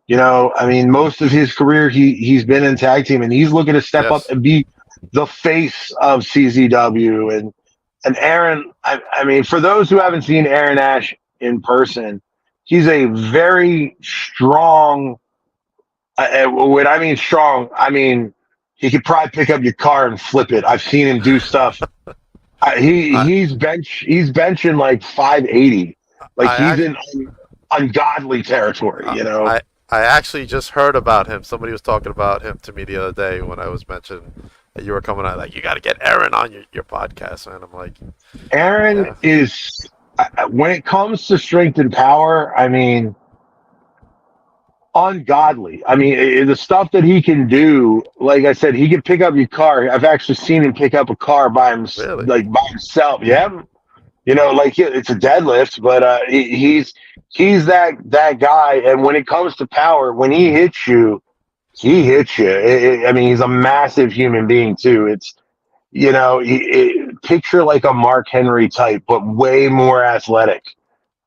You know, I mean, most of his career he's been in tag team, and he's looking to step up Yes. and be the face of CZW. And Aaron, I mean, for those who haven't seen Aaron Ash in person, he's a very strong. When I mean strong, I mean he could probably pick up your car and flip it. I've seen him do stuff. He's benching like 580, like I he's act- in ungodly territory. You know, I actually just heard about him. Somebody was talking about him to me the other day when I was mentioning that you were coming out. Like, you got to get Aaron on your podcast, man. I'm like, Aaron yeah. is when it comes to strength and power. I mean, ungodly. I mean, the stuff that he can do. Like I said, he can pick up your car. I've actually seen him pick up a car Really? by himself. Yeah, you know, like it's a deadlift, but he's that guy. And when it comes to power, when he hits you, he hits you. I mean, he's a massive human being too. It's, you know, picture like a Mark Henry type, but way more athletic.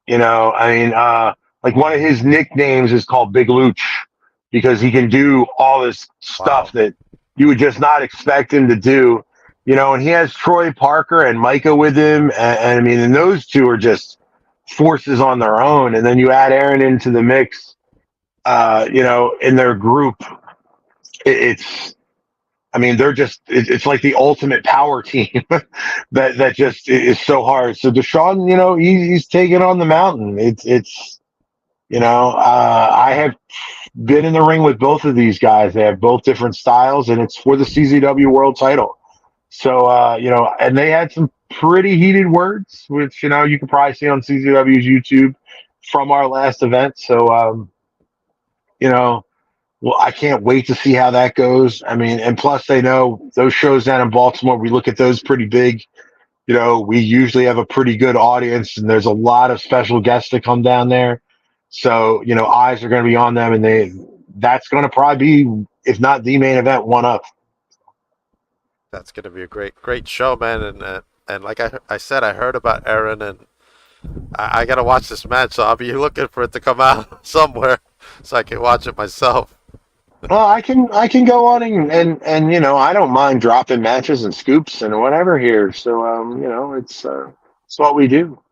You know, I mean, like one of his nicknames is called Big Luch because he can do all this stuff that you would just not expect him to do. You know, and he has Troy Parker and Micah with him, and I mean, and those two are just forces on their own. And then you add Aaron into the mix, you know, in their group. It's, I mean, they're just, it's like the ultimate power team that just is so hard. So Deshaun, you know, he's taking on the mountain. It's, you know, I have been in the ring with both of these guys. They have both different styles, and it's for the CZW World Title. So, you know, and they had some pretty heated words, which, you know, you can probably see on CZW's YouTube from our last event. So, you know, well, I can't wait to see how that goes. I mean, and plus they know those shows down in Baltimore, we look at those pretty big. You know, we usually have a pretty good audience, and there's a lot of special guests that come down there. So, you know, eyes are going to be on them, and that's going to probably be, if not the main event, one up. That's gonna be a great show, man. And like I said, I heard about Aaron, and I gotta watch this match. So I'll be looking for it to come out somewhere so I can watch it myself. Well, I can go on and you know, I don't mind dropping matches and scoops and whatever here. So you know, it's what we do.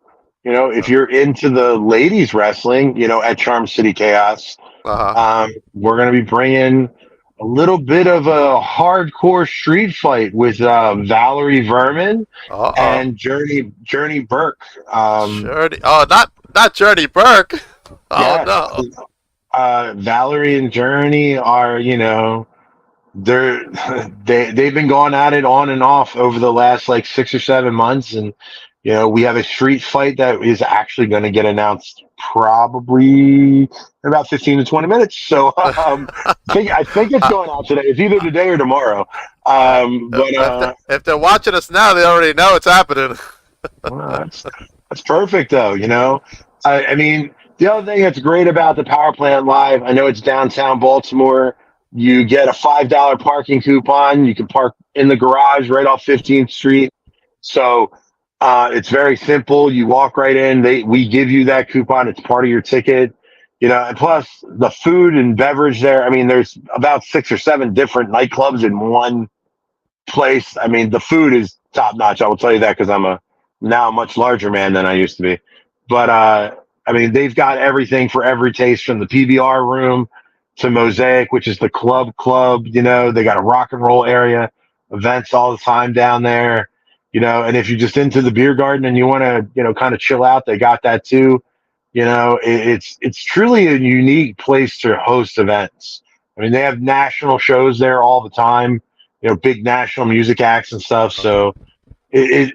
You know, if you're into the ladies wrestling, you know, at Charm City Chaos, we're going to be bringing a little bit of a hardcore street fight with Valerie Verman and Journey Burke. Journey, not Journey Burke. Oh no. Valerie and Journey are, you know, they've been going at it on and off over the last like 6 or 7 months, and you know, we have a street fight that is actually going to get announced probably in about 15 to 20 minutes. So I think it's going out today. It's either today or tomorrow. But if they're watching us now, they already know it's happening. Well, that's perfect, though. You know, I mean, the other thing that's great about the Power Plant Live, I know it's downtown Baltimore. You get a $5 parking coupon. You can park in the garage right off 15th Street. So it's very simple. You walk right in. We give you that coupon. It's part of your ticket. And plus the food and beverage there. I mean, there's about 6 or 7 different nightclubs in one place. I mean, the food is top notch. I will tell you that because I'm now a much larger man than I used to be. But I mean, they've got everything for every taste, from the PBR room to Mosaic, which is the club. They got a rock and roll area, events all the time down there. And if you're just into the beer garden and you want to, kind of chill out, they got that too. It's truly a unique place to host events. I mean, they have national shows there all the time. Big national music acts and stuff. So it's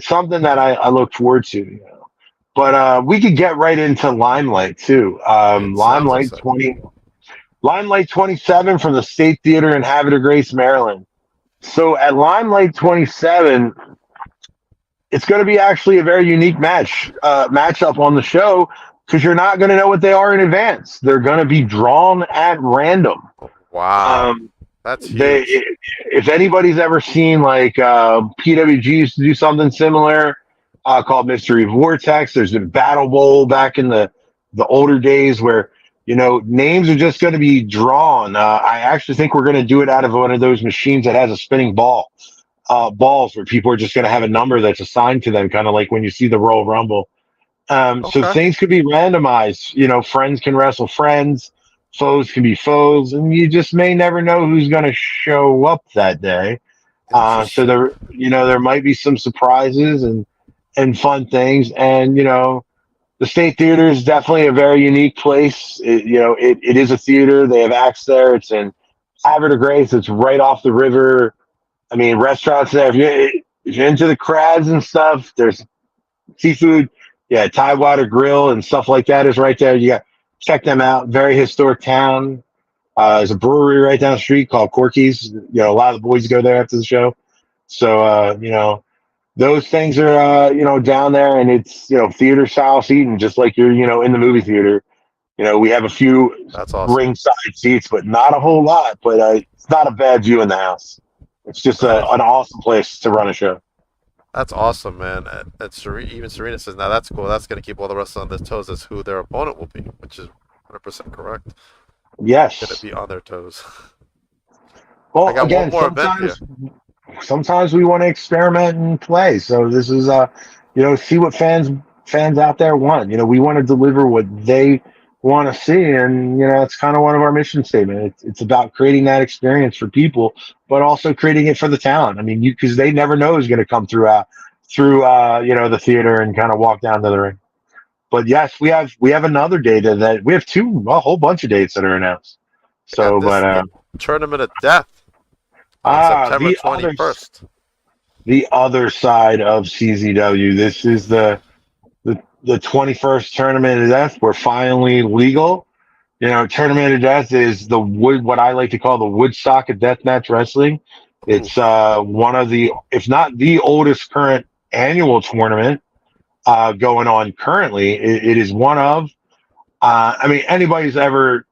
something that I look forward to. But we could get right into Limelight too. Limelight 27 from the State Theater in Havre de Grace, Maryland. So at Limelight 27, it's going to be actually a very unique matchup on the show, because you're not going to know what they are in advance. They're going to be drawn at random. Wow. That's huge. If anybody's ever seen, like, PWG used to do something similar called Mystery Vortex. There's been Battle Bowl back in the older days where, names are just going to be drawn. I actually think we're going to do it out of one of those machines that has a spinning balls, where people are just going to have a number that's assigned to them, kind of like when you see the Royal Rumble. So things could be randomized. Friends can wrestle friends, foes can be foes, and you just may never know who's going to show up that day. So there might be some surprises and fun things. And, the State Theater is definitely a very unique place. It is a theater. They have acts there. It's in Havre de Grace. It's right off the river. I mean, restaurants there. If you're into the crabs and stuff, there's seafood. Yeah, Tidewater Grill and stuff like that is right there. You got check them out. Very historic town. There's a brewery right down the street called Corky's. A lot of the boys go there after the show. So those things are down there, and it's theater style seating, just like you're in the movie theater. We have a few ringside seats, but not a whole lot. But it's not a bad view in the house. It's just an awesome place to run a show. That's awesome, man. And even Serena says, now that's cool. That's going to keep all the rest on their toes as who their opponent will be, which is 100% correct. Yes. Going to be on their toes. Well, I got again, one more event here. Sometimes we want to experiment and play. So this is, see what fans out there want. We want to deliver what they want to see, and it's kind of one of our mission statements. It's about creating that experience for people, but also creating it for the talent. I mean, because they never know who's going to come through the theater and kind of walk down to the ring. But yes, we have another date that we have a whole bunch of dates that are announced. So, but Tournament of Death. September 21st. The other side of CZW. This is the 21st Tournament of Death. We're finally legal. Tournament of Death is what I like to call the Woodstock of deathmatch wrestling. It's one of the, if not the oldest current annual tournament going on currently. It is one of, anybody's ever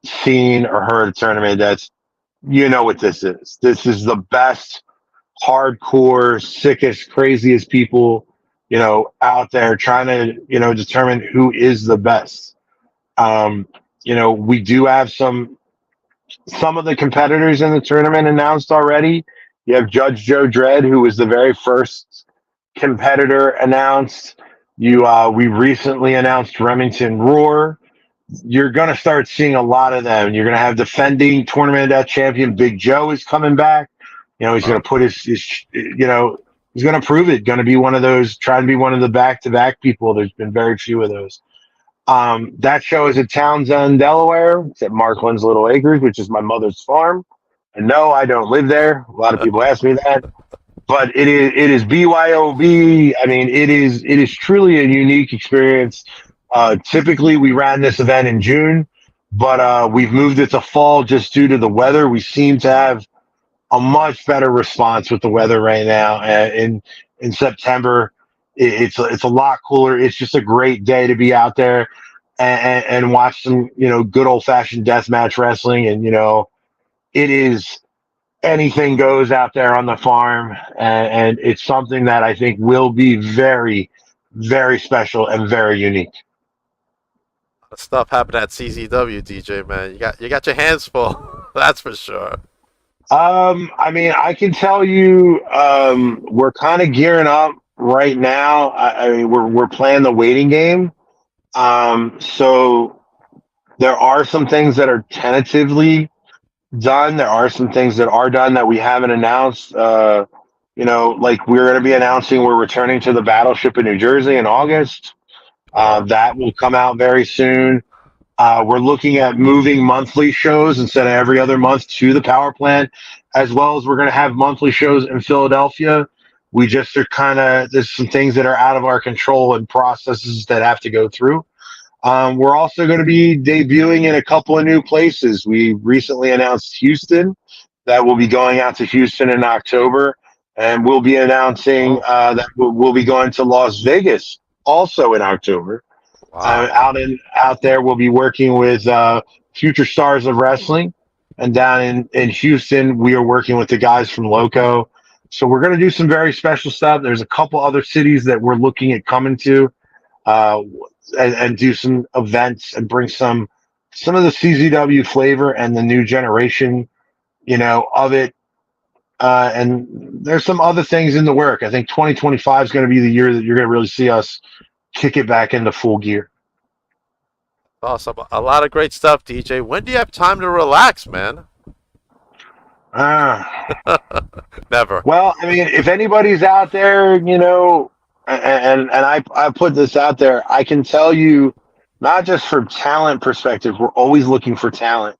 seen or heard a tournament that's, what this is. This is the best hardcore, sickest, craziest people, out there trying to, determine who is the best. We do have some of the competitors in the tournament announced already. You have Judge Joe Dredd, who was the very first competitor announced. We recently announced Remington Roar. You're going to start seeing a lot of them. You're going to have defending Tournament of Death champion Big Joe is coming back. He's going to put his he's going to prove it. Going to be one of those, trying to be one of the back-to-back people. There's been very few of those. That show is at Townsend, Delaware. It's at Markland's Little Acres, which is my mother's farm. And no, I don't live there. A lot of people ask me that. But it is BYOB. I mean, it is truly a unique experience. Typically, we ran this event in June, but we've moved it to fall just due to the weather. We seem to have a much better response with the weather right now. In September, it's a lot cooler. It's just a great day to be out there and watch some, good old fashioned deathmatch wrestling. And, it is anything goes out there on the farm. And it's something that I think will be very, very special and very unique. Stuff happened at CZW, DJ man. You got your hands full. That's for sure. I mean, I can tell you, we're kind of gearing up right now. I mean, we're playing the waiting game. So there are some things that are tentatively done. There are some things that are done that we haven't announced. Like we're going to be announcing we're returning to the Battleship in New Jersey in August. That will come out very soon. We're looking at moving monthly shows instead of every other month to the power plant, as well as we're going to have monthly shows in Philadelphia. We just are there's some things that are out of our control and processes that have to go through. We're also going to be debuting in a couple of new places. We recently announced Houston, that we'll be going out to Houston in October, and we'll be announcing that we'll be going to Las Vegas also in October. Wow. Out there, we'll be working with future stars of wrestling, and down in Houston, we are working with the guys from Loco. So we're going to do some very special stuff. There's a couple other cities that we're looking at coming to, and do some events and bring some of the CZW flavor and the new generation, of it. And there's some other things in the work. I think 2025 is going to be the year that you're going to really see us kick it back into full gear. Awesome. A lot of great stuff, DJ. When do you have time to relax, man? Never. Well, I mean, if anybody's out there, and I put this out there, I can tell you, not just from talent perspective, we're always looking for talent.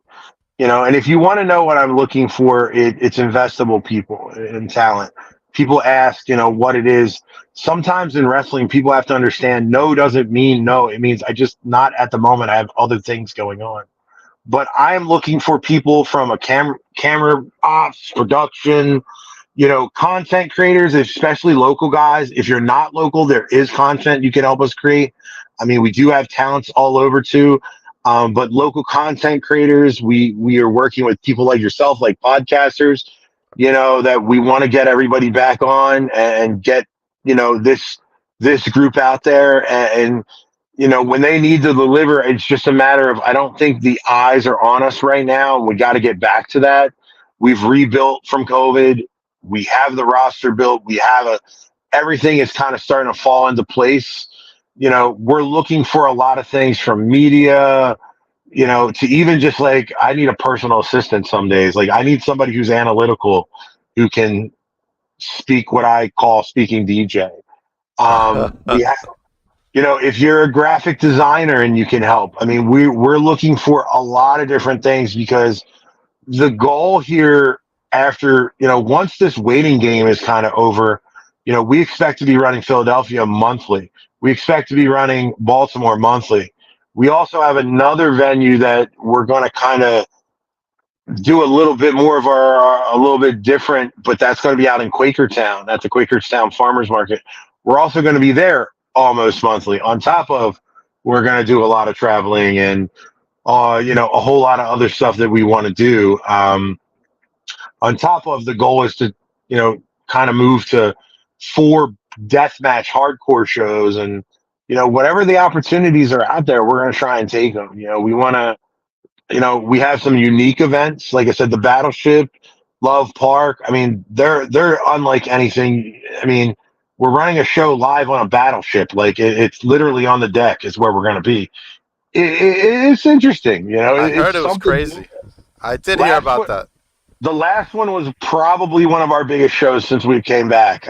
And if you want to know what I'm looking for, it's investable people and talent. People ask, what it is. Sometimes in wrestling, people have to understand no doesn't mean no. It means I just not at the moment. I have other things going on. But I'm looking for people from a camera ops, production, content creators, especially local guys. If you're not local, there is content you can help us create. I mean, we do have talents all over too. But local content creators, we are working with people like yourself, like podcasters, that we want to get everybody back on and get, this group out there. And when they need to deliver, it's just a matter of, I don't think the eyes are on us right now. We got to get back to that. We've rebuilt from COVID. We have the roster built. Everything is kind of starting to fall into place. We're looking for a lot of things from media, to even just like, I need a personal assistant some days. Like I need somebody who's analytical, who can speak what I call speaking DJ. We have, if you're a graphic designer and you can help, I mean, we're looking for a lot of different things, because the goal here after, once this waiting game is kind of over, we expect to be running Philadelphia monthly. We expect to be running Baltimore monthly. We also have another venue that we're going to kind of do a little bit more of a little bit different, but that's going to be out in Quakertown at the Quakertown Farmers Market. We're also going to be there almost monthly, on top of we're going to do a lot of traveling and, a whole lot of other stuff that we want to do. On top of, the goal is to, kind of move to 4 deathmatch hardcore shows, and, whatever the opportunities are out there, we're going to try and take them. We want to, we have some unique events. Like I said, the Battleship, Love Park. I mean, they're unlike anything. I mean, we're running a show live on a battleship. Like it's literally on the deck is where we're going to be. It's interesting. I heard it was crazy. I did hear about that. The last one was probably one of our biggest shows since we came back.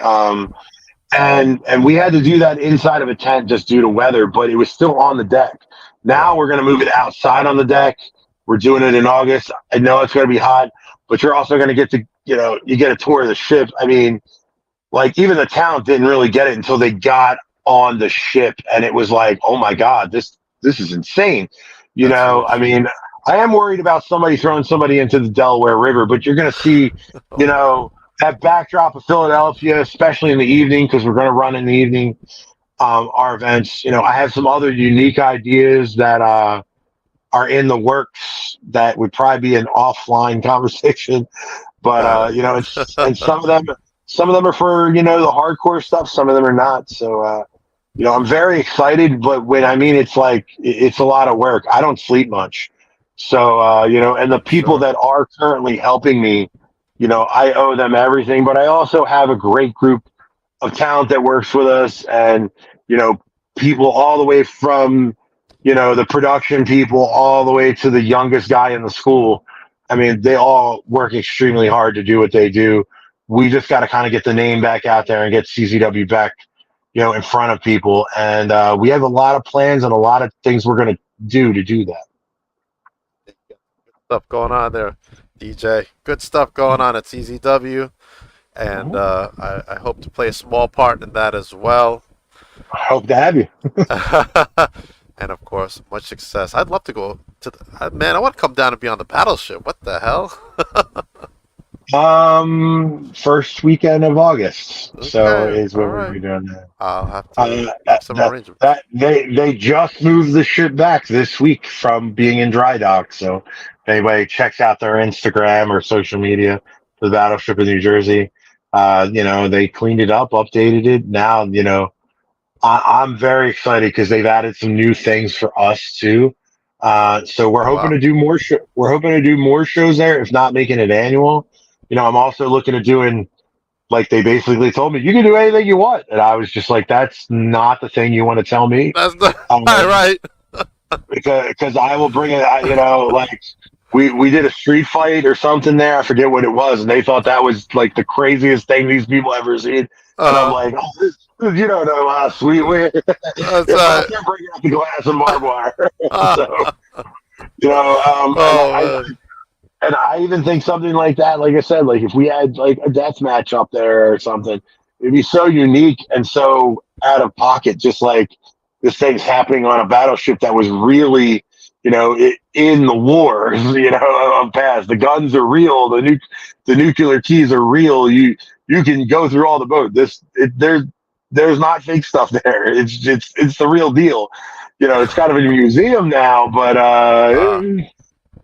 And we had to do that inside of a tent just due to weather, but it was still on the deck. Now we're going to move it outside on the deck. We're doing it in August. I know it's going to be hot, but you're also going to get to, you get a tour of the ship. I mean, like even the talent didn't really get it until they got on the ship, and it was like, oh my God, this is insane. I mean, I am worried about somebody throwing somebody into the Delaware River, but you're going to see, that backdrop of Philadelphia, especially in the evening, because we're going to run in the evening, our events. I have some other unique ideas that are in the works that would probably be an offline conversation. But Got and some of them are for the hardcore stuff. Some of them are not. So I'm very excited. But when I mean it's like it's a lot of work. I don't sleep much. So and the people Sure. that are currently helping me, I owe them everything. But I also have a great group of talent that works with us, and people all the way from the production people all the way to the youngest guy in the school. I mean, they all work extremely hard to do what they do. We just got to kind of get the name back out there and get CZW back in front of people, and we have a lot of plans and a lot of things we're going to do that. Stuff going on there, DJ. Good stuff going on at CZW, and I hope to play a small part in that as well. I hope to have you. And of course, much success. I'd love to go to man, I want to come down and be on the battleship. What the hell? First weekend of August. Okay, So is what all we're right. doing there. I'll have to make some arrangements. They just moved the ship back this week from being in dry dock. So if anybody checks out their Instagram or social media for the battleship in New Jersey, they cleaned it up, updated it. Now, I'm very excited because they've added some new things for us too. So we're hoping to do more. We're hoping to do more shows there, if not making it annual. I'm also looking at doing, like, they basically told me you can do anything you want, and I was just like, that's not the thing you want to tell me. That's not right. Because I will bring it. Like we did a street fight or something there. I forget what it was, and they thought that was like the craziest thing these people ever seen. And I'm like, you don't know us. We I can't bring out the glass and barbed wire. So, and I even think something like that, like I said, like if we had like a death match up there or something, it'd be so unique and so out of pocket, just like this thing's happening on a battleship that was really, in the wars, of past. The guns are real. The nuclear keys are real. You can go through all the boat. There's not fake stuff there. It's the real deal. It's kind of in a museum now, but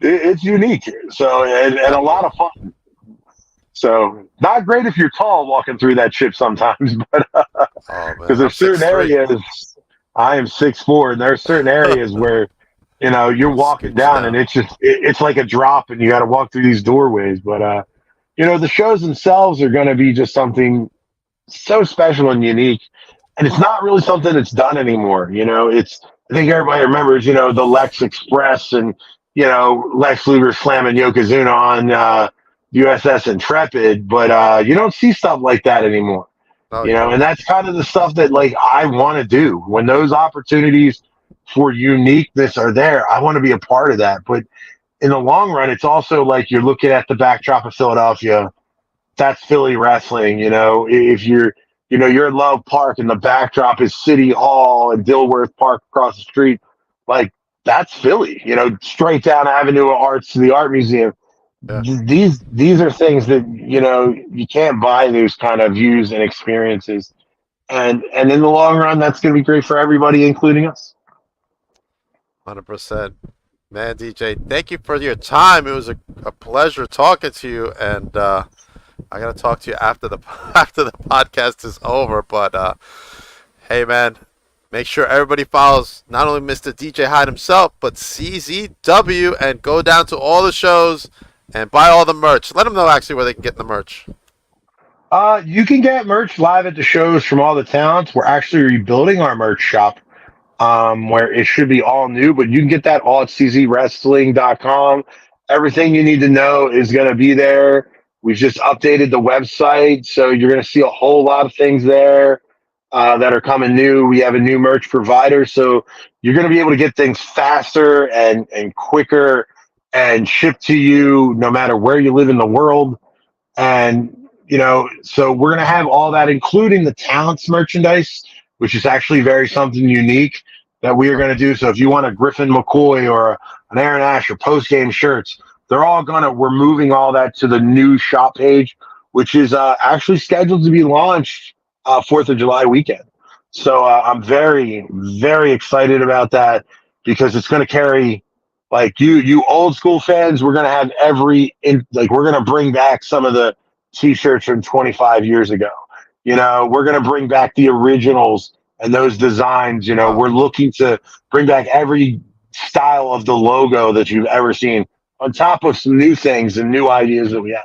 it's unique. So and a lot of fun. So not great if you're tall walking through that ship sometimes, but because there's certain areas. I am 6'4", and there are certain areas where you're walking down and it's like a drop, and you got to walk through these doorways. But the shows themselves are going to be just something so special and unique, and it's not really something that's done anymore. I think everybody remembers the Lex Express and Lex Luger slamming Yokozuna on USS Intrepid, but you don't see stuff like that anymore. And that's kind of the stuff that like I want to do. When those opportunities for uniqueness are there, I want to be a part of that. But in the long run, it's also like you're looking at the backdrop of Philadelphia. That's Philly wrestling. If you're in Love Park and the backdrop is City Hall and Dilworth Park across the street, like that's Philly. Straight down Avenue of Arts to the Art Museum. Yeah. These are things that you can't buy those kind of views and experiences, and in the long run, that's going to be great for everybody, including us. 100%, man. DJ, thank you for your time. It was a pleasure talking to you, and I gotta talk to you after the podcast is over. But hey, man, make sure everybody follows not only Mr. DJ Hyde himself, but CZW, and go down to all the shows and buy all the merch. Let them know actually where they can get the merch. You can get merch live at the shows from all the talents. We're actually rebuilding our merch shop, where it should be all new, but you can get that all at czwrestling.com. Everything you need to know is going to be there. We've just updated the website, so you're going to see a whole lot of things there that are coming new. We have a new merch provider, so you're going to be able to get things faster and quicker and shipped to you no matter where you live in the world. And, so we're going to have all that, including the talents merchandise, which is actually very something unique that we are going to do. So if you want a Griffin McCoy or an Aaron Asher post-game shirts, we're moving all that to the new shop page, which is actually scheduled to be launched 4th of July weekend. So I'm very, very excited about that because it's going to carry, like, you old school fans. We're going to have we're going to bring back some of the T-shirts from 25 years ago. We're going to bring back the originals and those designs. Wow. We're looking to bring back every style of the logo that you've ever seen, on top of some new things and new ideas that we have.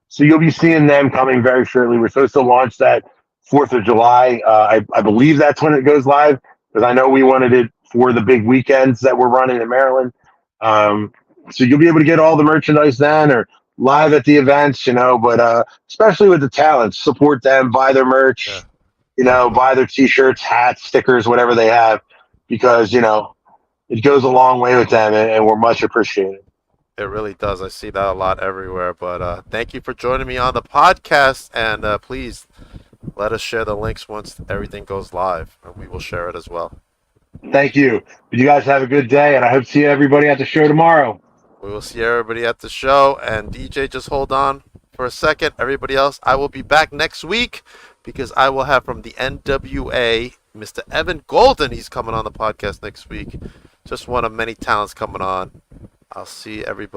So you'll be seeing them coming very shortly. We're supposed to launch that 4th of July. I believe that's when it goes live, because I know we wanted it for the big weekends that we're running in Maryland. So you'll be able to get all the merchandise then, or live at the events, but especially with the talents, support them, buy their merch, buy their T-shirts, hats, stickers, whatever they have, because, it goes a long way with them, and we're much appreciated. It really does. I see that a lot everywhere. But thank you for joining me on the podcast, and please let us share the links once everything goes live, and we will share it as well. Thank you. You guys have a good day, and I hope to see everybody at the show tomorrow. We will see everybody at the show. And DJ, just hold on for a second. Everybody else, I will be back next week because I will have from the NWA, Mr. Evan Golden. He's coming on the podcast next week. Just one of many talents coming on. I'll see everybody.